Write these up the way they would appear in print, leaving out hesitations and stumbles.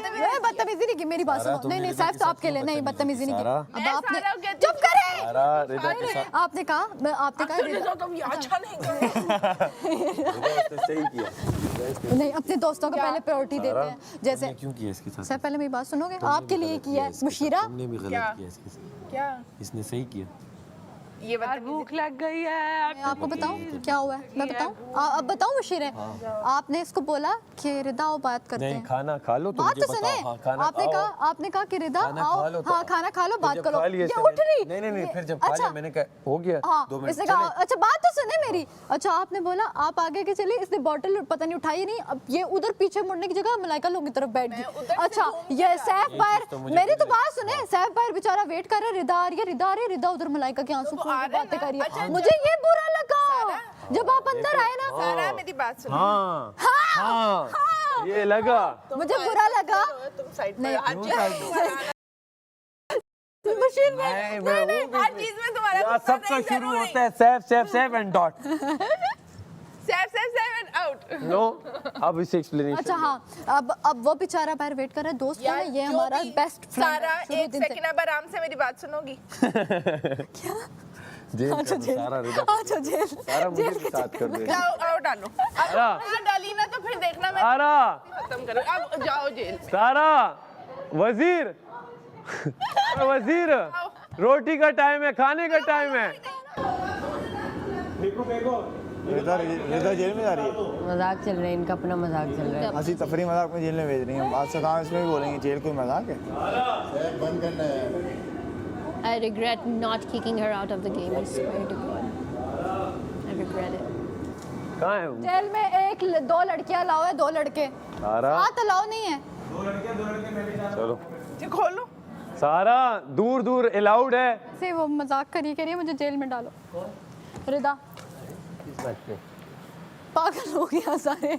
बदतमीजी नहीं की, मेरी बात सुनो। नहीं नहीं सैफ तो आपके लिए नहीं, बदतमीजी नहीं की। अब आपने चुप करे, आपने कहा अच्छा नहीं नहीं, अपने दोस्तों को पहले प्रायोरिटी देते हैं। जैसे क्यों किया इसके साथ? सर पहले मेरी बात सुनोगे, आपके लिए किया है मुशीरा। तुमने भी गलत किया इसके साथ। क्या इसने सही किया। ये भूख लग गई है। मैं आपको बताऊं क्या हुआ है, मैं बताऊं? अब बताऊं मुशीरे, आपने इसको बोला कि रिदा आओ बात करते हैं। नहीं खाना खा लो तो बात मुझे तो सुने, बताओ। हाँ, आपने कहा कि रिदा आओ, हाँ खाना खा लो, बात जब करो। खा लिया ये इसने, उठ रही। नहीं फिर जब खा लिया मैंने कहा हो गया, हाँ 2 मिनट इसने कहा अच्छा बात तो सुने मेरी। अच्छा आपने बोला आप आगे के चलिए, इसने बॉटल पता नहीं उठाई नहीं, अब ये उधर पीछे मुड़ने की जगह मलाइका लोग की तरफ बैठ गई। अच्छा ये सैफ बाहर, मेरी तो बात सुने, सैफ बाहर बेचारा वेट कर रहा है, रिदा आ रही है, रिदा उधर मलाइका के आंसू बातें कर रही है। मुझे ये बुरा लगा जब आप अंदर आए ना। सारा मेरी बात सुनो। हाँ ये लगा, मुझे बुरा लगा। तुम साइड नहीं, हर चीज में तुम्हारा सबका शुरू होता है सैफ एंड डॉट। सैफ एंड आउट। नो अब इसे एक्सप्लेनेशन। अच्छा हाँ, अब वो बेचारा बाहर वेट कर रहा है, दोस्त है ये हमारा बेस्ट फ्रेंड सारा है। एक सेकंड अब आराम से मेरी बात सुनोगी। क्या? जेल अच्छा जेल, अच्छा जेल, सारा मुझे भी साथ कर दे। आओ डालो। अब डाली ना तो फिर देखना मैं सारा खत्म करूँ। अब जाओ जेल। सारा वजीर रोटी का टाइम है, खाने का टाइम है। रिदा जेल में जा रही है। मजाक चल रहा है इनका, अपना मजाक चल रहा है। हंसी तफरी मजाक में जेल में भेज रही है। आज से काम इसमें भी बोलेंगे जेल कोई मजाक है। बंद करना है। I regret not kicking her out of the game. I swear to God. I regret it. कहाँ है वो? जेल में दो लड़कियां अलाउ है, 2 लड़के सारा साथ अलाउ नहीं है। चलो जी खोलो। सारा दूर अलाउड है। से वो मजाक करिए मुझे जेल में डालो। रिदा पागल हो गया सारे।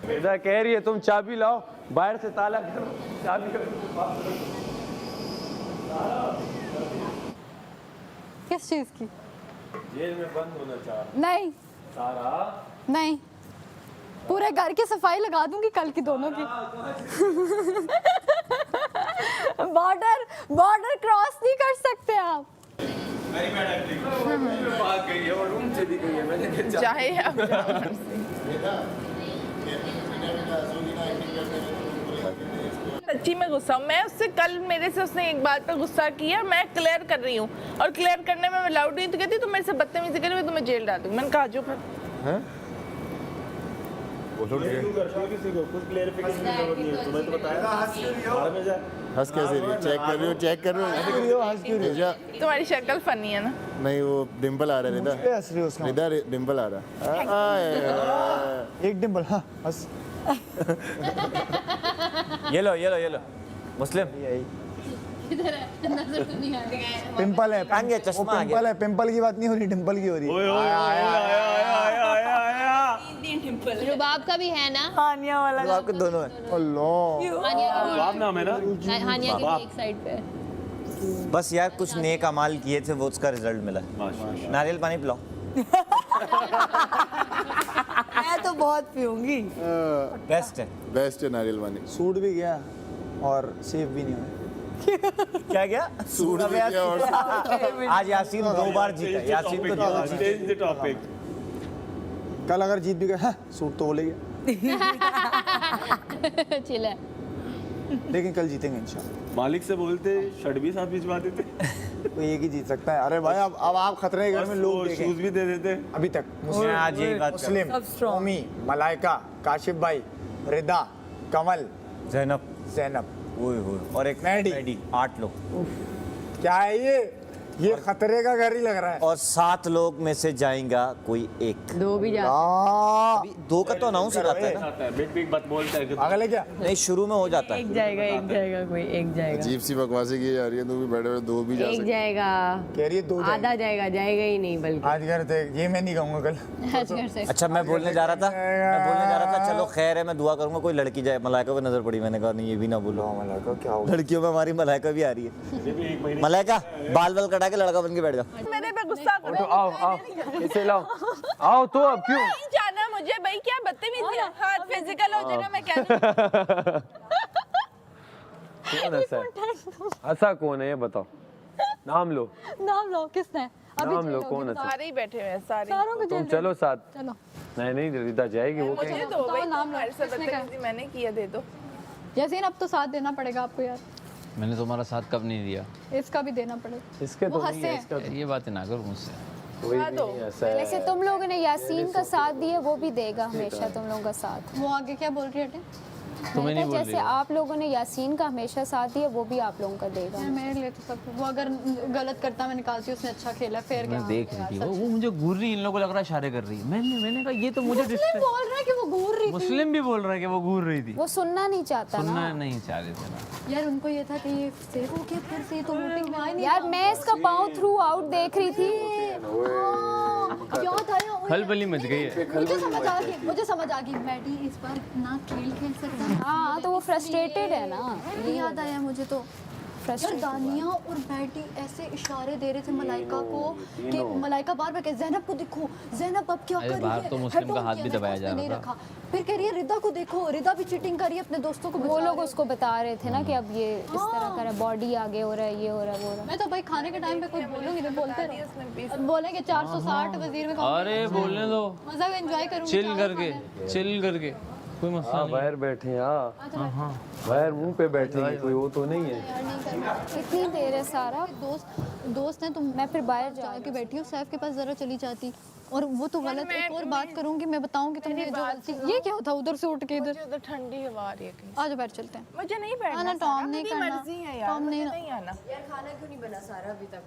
रिदा कह रही है तुम चाबी लाओ, बाहर से ताला करो, चाबी करो। किस चीज की? जेल में बंद होना चाह नहीं सारा। नहीं, पूरे घर की सफाई लगा दूंगी कल की दोनों की। बॉर्डर क्रॉस नहीं कर सकते आप। चाहे अब सच्ची में गुस्सा हूँ मैं उससे। कल मेरे से उसने एक बात पर गुस्सा किया, मैं क्लियर कर रही हूँ और क्लियर करने में मैं लाउड नहीं तो कहती तुम मेरे से बदतमीजी करी, मैं तुम्हें जेल डाल दूँगी। मैंने कहा जो फिर हंस कैसे रही? चेक कर रही हो? तुम्हारी शक्ल फनी है ना। नहीं वो डिम्पल आ रहा है रिदा डिम्पल आ रहा है। एक डिम्पल। हाँ हंस। ये लो मुस्लिम पिंपल है, चश्मा आ गया। पिंपल है, पिंपल की बात नहीं हो रही, डिम्पल की हो रही है। रुबाब का भी है ना? हानिया वाला तो आपके दोनों है। हानिया नाम है ना? हानिया की भी एक साइड पे। बस यार कुछ नेक अमाल किए थे, वो उसका रिजल्ट मिला। नारियल पानी पिलाओ। मैं तो बहुत पीऊंगी। बेस्ट है नारियल पानी। सूट भी गया और सेफ भी नहीं हुआ। क्या गया? सूट भी किया और आज यासीन 2 बार जीता। यासीन को 2 जीता। कल अगर जीत भी गए हाँ, सूट तो बोलेगा, चिल है। लेकिन कल जीतेंगे इंशाल्लाह। मालिक से बोलते शर्ट भी साथ भिजवा देते। कोई एक ही जीत सकता है। अरे भाई अब आप खतरे के घर में लोग देखें। शूज भी दे देते अभी तक मैं आज यही बात कर मुस्लिम, ओमी, मलाइका, काशिफ भाई, रिदा, कमल, जैनब और एक मैडी। 8 लोग। क्या है ये खतरे का घर ही लग रहा है। और 7 लोग में से जाएगा कोई एक। 2 भी जाते। अभी 2 का तो अनाउंस हो जाता है ना। बात बोलता है पागल है क्या? नहीं शुरू में हो जाता है। एक जाएगा कोई, एक जाएगा। अजीब सी बकवासी की जा रही है। तू भी बैठे 2 भी जा एक सकते। जाएगा, कह रही है 2 आधा जाएगा ही नहीं बल्कि। आज घर थे, ये मैं नहीं कहूँगा कल। अच्छा मैं बोलने जा रहा था चलो खैर है, मैं दुआ करूंगा कोई लड़की जाए। मलाइका को नजर पड़ी, मैंने कहा नहीं ये भी ना बोलो। मलाइका क्या हो? लड़कियों में हमारी मलाइका भी आ रही है। मलाइका बाल कटा के लड़का बन के बैठ जाओ। मेरे पे गुस्सा करो। आओ इसे लाओ। आओ तो अब क्यों नहीं जाना मुझे भाई, क्या बदतमीजी है। हाथ फिजिकल हो जाएगा मैं कह दूं। कौन हंसा है? हंसा कौन है ये बताओ, नाम लो, नाम लो किसने अभी नाम लो, चलो, कौन हंसा? सारे ही बैठे हुए हैं सारे। सारों को तुम जेल चलो साथ। चलो नहीं नहीं रिदा जाएगी वो मुझे कहीं। दो भाई, नाम लो, तुम्हारे साथ किसने कहा? बदतमीजी मैंने किया, दे दो। यासीन अब तो साथ देना पड़ेगा आपको यार, मैंने तुम्हारा साथ कब नहीं दिया? इसका भी देना पड़ेगा। इसके वो तो नहीं हंसे है, हैं। इसका तो ये बातें ना करो मुझसे। कोई भी नहीं हंसा है। जैसे तुम लोगों ने यासीन का साथ दिया वो भी देगा हमेशा तुम लोगों का साथ। वो आगे क्या बोल रही है? तुम्हें नहीं बोल जैसे रही हो। आप लोगों ने यासीन का हमेशा साथ दिया वो भी आप लोगों का देगा। यार मेरे लिए तो सब, वो अगर गलत करता मैं निकालती, उसने अच्छा खेला फिर क्या? मैं देख रही थी वो मुझे घूर रही, इन लोगों को लग रहा है इशारे कर रही है। मैंने कहा ये तो मुझे मुस्लिम बोल रहा है कि वो घूर रही थी। मुस्लिम भी बोल रहा है कि वो घूर रही थी। वो सुनना नहीं चाहता ना। सुनना नहीं चाह रहे थे ना। यार उनको ये था कि ये सेव हो गया फिर से, तो वोटिंग में आए नहीं। यार मैं इसका पाँव थ्रू आउट देख रही थी। अब याद आया, ओए, खलबली मच गई है। मुझे समझ आ गई मैडी इस बार ना खेल खेल सकता। हाँ तो वो फ्रस्ट्रेटेड है ना। ये याद आया मुझे तो। यार दानिया और बैटी ऐसे इशारे दे रहे थे मलाइका को कि मलाइका बार बार कह जैनब को देखो, जैनब अब क्या अरे कर रही बाहर है? तो मुस्लिम का हेड ऑन हाथ किया, भी दबाया उसने जा नहीं रहा रखा। फिर कह रही है रिदा को देखो, रिदा भी चीटिंग कर रही है अपने दोस्तों को वो बचा लोग रही है। उसको बता रहे थे ना कि अब ये इस तरह कर रहा है, बॉडी आगे हो रहा है, ये हो रहा है, वो हो रहा है। मैं तो भाई खाने के टाइम पे कुछ बोलूंगी नहीं, बोलते रहो। अब बोलेंगे 460 वजीर में अरे बोलने दो, मजा एंजॉय करूंगी। चिल करके, चिल करके, कोई मसला हाँ नहीं। बाहर बैठे हैं, हाँ बाहर मुंह पे बैठे हैं, कोई वो तो नहीं है। कितनी देर है सारा? दोस्त है तुम, मैं फिर बाहर जाके बैठी हूँ, सैफ के पास जरा चली जाती और वो तो गलत। एक और बात करूंगी मैं, बताऊंगी तुमने जो गलती। ये क्या था उधर से उठ के इधर? मुझे उधर ठंडी हवा आ रही है कहीं। आज बैठ चलते हैं। मुझे नहीं बैठना, आना, टॉम नहीं मेरी करना। मर्जी है यार, टॉम मुझे नहीं- नहीं आना। यार खाना क्यों नहीं बना सारा अभी तक?